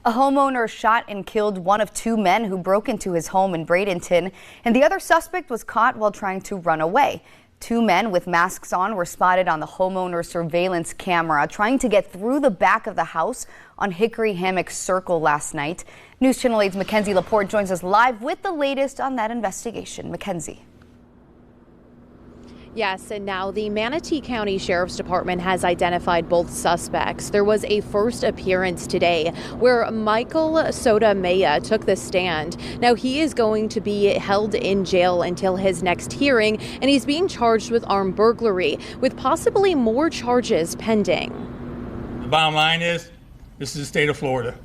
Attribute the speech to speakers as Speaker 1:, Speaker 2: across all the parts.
Speaker 1: A homeowner shot and killed one of two men who broke into his home in Bradenton, and the other suspect was caught while trying to run away. Two men with masks on were spotted on the homeowner's surveillance camera trying to get through the back of the house on Hickory Hammock Circle last night. News Channel 8's Mackenzie Laporte joins us live with the latest on that investigation. Mackenzie.
Speaker 2: Yes, and now the Manatee County Sheriff's Department has identified both suspects. There was a first appearance today where Michael Sotomayor took the stand. Now he is going to be held in jail until his next hearing, and he's being charged with armed burglary, with possibly more charges pending.
Speaker 3: The bottom line is, this is the state of Florida.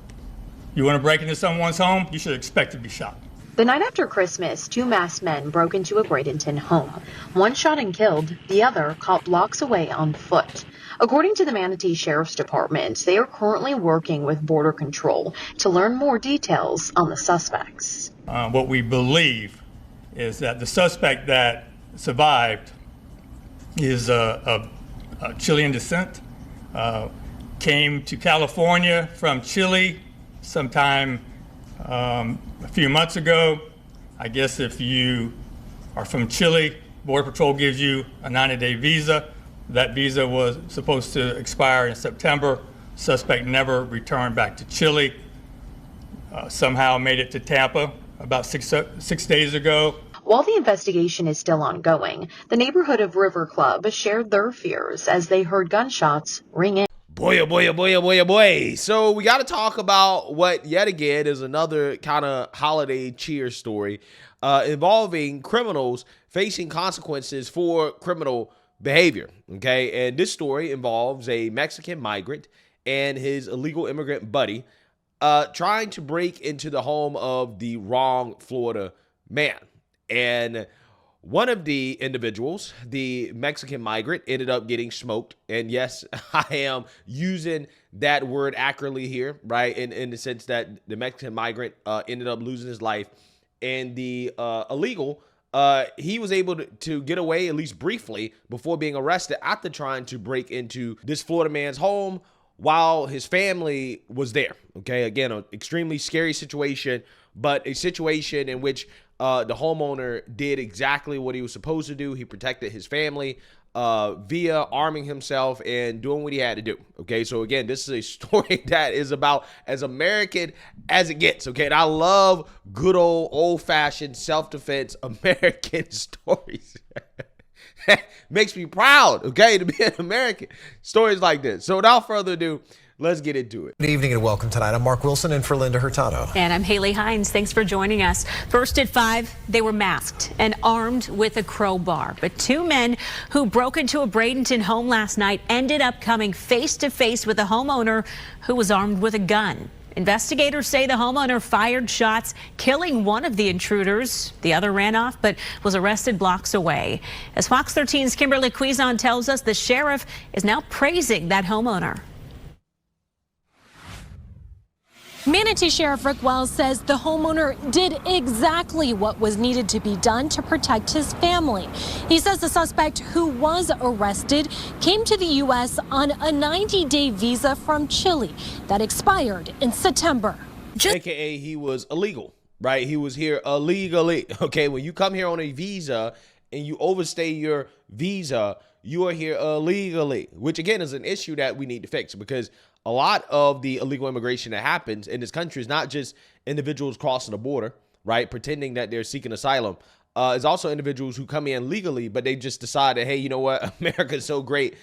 Speaker 3: You want to break into someone's home, you should expect to be shot.
Speaker 4: The night after Christmas, two masked men broke into a Bradenton home. One shot and killed, the other caught blocks away on foot. According to the Manatee Sheriff's Department, they are currently working with Border Control to learn more details on the suspects.
Speaker 3: What we believe is that the suspect that survived is of Chilean descent, came to California from Chile sometime a few months ago. I guess if you are from Chile, Border Patrol gives you a 90-day visa. That visa was supposed to expire in September. Suspect never returned back to Chile. Somehow made it to Tampa about six days ago.
Speaker 4: While the investigation is still ongoing, the neighborhood of River Club shared their fears as they heard gunshots ring in.
Speaker 5: Boy, oh boy, oh boy, oh boy, oh boy. So we got to talk about what yet again is another kind of holiday cheer story involving criminals facing consequences for criminal behavior. Okay. And this story involves a Mexican migrant and his illegal immigrant buddy trying to break into the home of the wrong Florida man. And one of the individuals, the Mexican migrant, ended up getting smoked. And yes, I am using that word accurately here, right? In the sense that the Mexican migrant ended up losing his life. And the illegal, he was able to get away, at least briefly, before being arrested after trying to break into this Florida man's home while his family was there. Okay, again, an extremely scary situation, but a situation in which the homeowner did exactly what he was supposed to do. He protected his family via arming himself and doing what he had to do. Okay, so again, this is a story that is about as American as it gets. Okay, and I love good old-fashioned self-defense American stories. Makes me proud, okay, to be an American. Stories like this. So without further ado, let's get into it.
Speaker 6: Good evening and welcome tonight. I'm Mark Wilson in for Linda Hurtado.
Speaker 7: And I'm Haley Hines. Thanks for joining us. First at 5, they were masked and armed with a crowbar. But two men who broke into a Bradenton home last night ended up coming face to face with a homeowner who was armed with a gun. Investigators say the homeowner fired shots, killing one of the intruders. The other ran off, but was arrested blocks away. As Fox 13's Kimberly Cuizon tells us, the sheriff is now praising that homeowner.
Speaker 8: Manatee Sheriff Rick Wells says the homeowner did exactly what was needed to be done to protect his family. He says the suspect, who was arrested, came to the U.S. on a 90-day visa from Chile that expired in September.
Speaker 5: AKA he was illegal, right? He was here illegally. Okay, when you come here on a visa and you overstay your visa, you are here illegally, which again is an issue that we need to fix, because a lot of the illegal immigration that happens in this country is not just individuals crossing the border, right, pretending that they're seeking asylum. It's also individuals who come in legally, but they just decide that, hey, you know what, America's so great,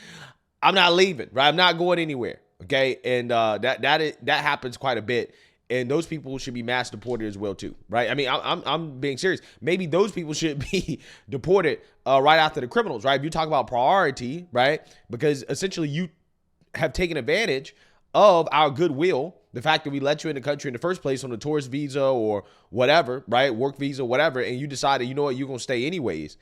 Speaker 5: I'm not leaving, right? I'm not going anywhere, okay? And that happens quite a bit. And those people should be mass deported as well too, right? I mean, I'm being serious. Maybe those people should be deported right after the criminals, right? If you talk about priority, right? Because essentially you have taken advantage of our goodwill, the fact that we let you in the country in the first place on a tourist visa or whatever, right? Work visa, whatever. And you decided, you know what, you're going to stay anyways.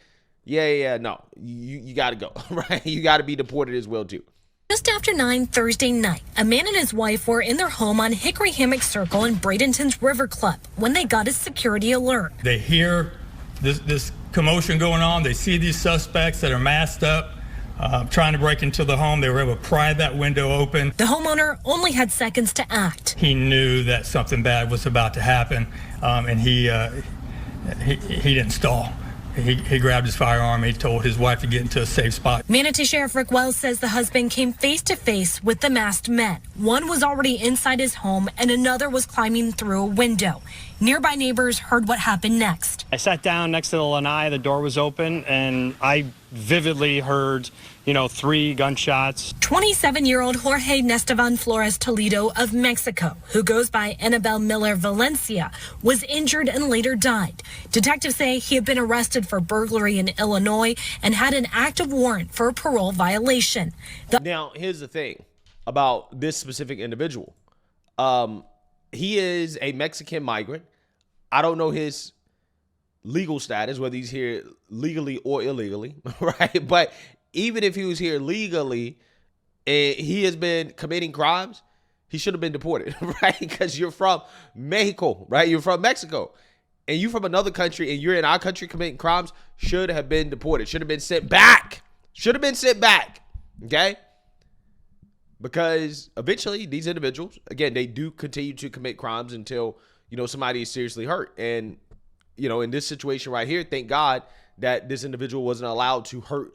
Speaker 5: Yeah, no, you got to go, right? You got to be deported as well too.
Speaker 8: Just after 9 Thursday night, a man and his wife were in their home on Hickory Hammock Circle in Bradenton's River Club when they got a security alert.
Speaker 3: They hear this commotion going on. They see these suspects that are masked up. trying to break into the home. They were able to pry that window open.
Speaker 8: The homeowner only had seconds to act.
Speaker 3: He knew that something bad was about to happen, and he didn't stall. He grabbed his firearm. He told his wife to get into a safe spot.
Speaker 8: Manatee Sheriff Rick Wells says the husband came face to face with the masked men. One was already inside his home and another was climbing through a window. Nearby neighbors heard what happened next.
Speaker 9: I sat down next to the lanai, the door was open, and I vividly heard, 3 gunshots.
Speaker 8: 27-year-old Jorge Nestevan Flores Toledo of Mexico, who goes by Annabelle Miller Valencia, was injured and later died. Detectives say he had been arrested for burglary in Illinois and had an active warrant for a parole violation.
Speaker 5: Now, here's the thing about this specific individual. He is a Mexican migrant. I don't know his legal status, whether he's here legally or illegally, right? But even if he was here legally and he has been committing crimes, he should have been deported, right? Because you're from Mexico, right? You're from Mexico. And you're from another country and you're in our country committing crimes, should have been deported, should have been sent back. Should have been sent back, okay? Because eventually these individuals, again, they do continue to commit crimes until, somebody is seriously hurt. And, in this situation right here, thank God that this individual wasn't allowed to hurt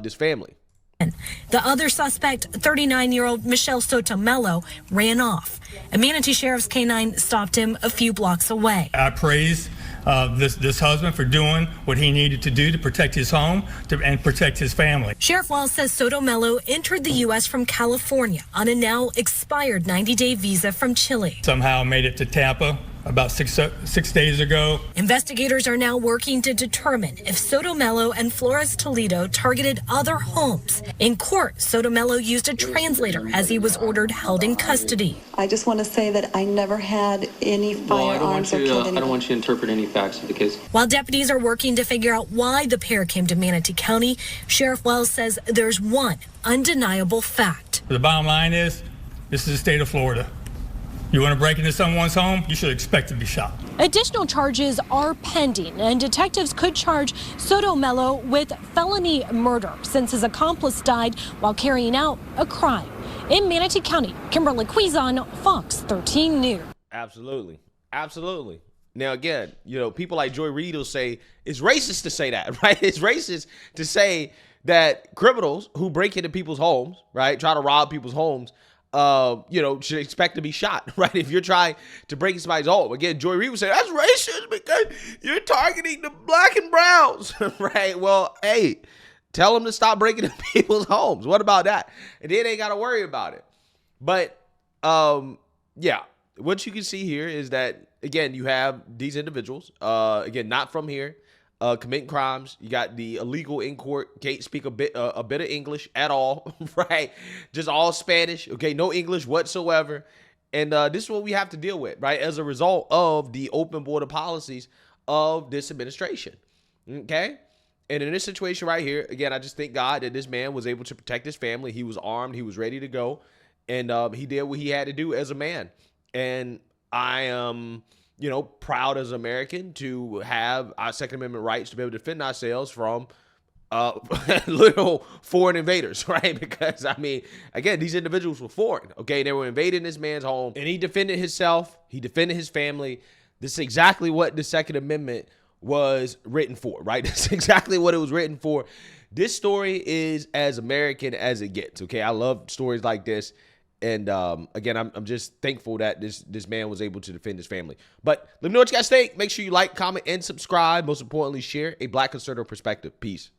Speaker 5: this family.
Speaker 8: The other suspect, 39-year-old Michelle Sotomelo, ran off. A Manatee Sheriff's K-9 stopped him a few blocks away.
Speaker 3: I praise this husband for doing what he needed to do to protect his home and protect his family.
Speaker 8: Sheriff Wells says Sotomelo entered the U.S. from California on a now expired 90-day visa from Chile.
Speaker 3: Somehow made it to Tampa about six days ago.
Speaker 8: Investigators are now working to determine if Sotomelo and Flores Toledo targeted other homes. In court, Sotomelo used a translator as he was ordered held in custody.
Speaker 10: I just want to say that I never had any firearms or killed anybody.
Speaker 11: I don't want you to interpret any facts of the case.
Speaker 8: While deputies are working to figure out why the pair came to Manatee County, Sheriff Wells says there's one undeniable fact.
Speaker 3: The bottom line is, this is the state of Florida. You want to break into someone's home, you should expect to be shot.
Speaker 8: Additional charges are pending, and detectives could charge Sotomelo with felony murder since his accomplice died while carrying out a crime. In Manatee County, Kimberly Quizon, Fox 13 News.
Speaker 5: Absolutely. Absolutely. Now, again, people like Joy Reid will say it's racist to say that, right? It's racist to say that criminals who break into people's homes, right, try to rob people's homes, should expect to be shot, right? If you're trying to break into somebody's home. Again, Joy Reid would say, that's racist because you're targeting the black and browns, right? Well, hey, tell them to stop breaking into people's homes. What about that? And then they got to worry about it. But, what you can see here is that, again, you have these individuals, again, not from here, committing crimes. You got the illegal in court, can't speak a bit of English at all, right? Just all Spanish, okay? No English whatsoever. And this is what we have to deal with, right? As a result of the open border policies of this administration, okay? And in this situation right here, again, I just thank God that this man was able to protect his family. He was armed. He was ready to go. And he did what he had to do as a man. And I am... proud as an American to have our Second Amendment rights to be able to defend ourselves from little foreign invaders, right? Because, again, these individuals were foreign, okay? They were invading this man's home, and he defended himself. He defended his family. This is exactly what the Second Amendment was written for, right? This is exactly what it was written for. This story is as American as it gets, okay? I love stories like this. And again, I'm just thankful that this man was able to defend his family. But let me know what you guys think. Make sure you like, comment, and subscribe. Most importantly, share a Black conservative perspective. Peace.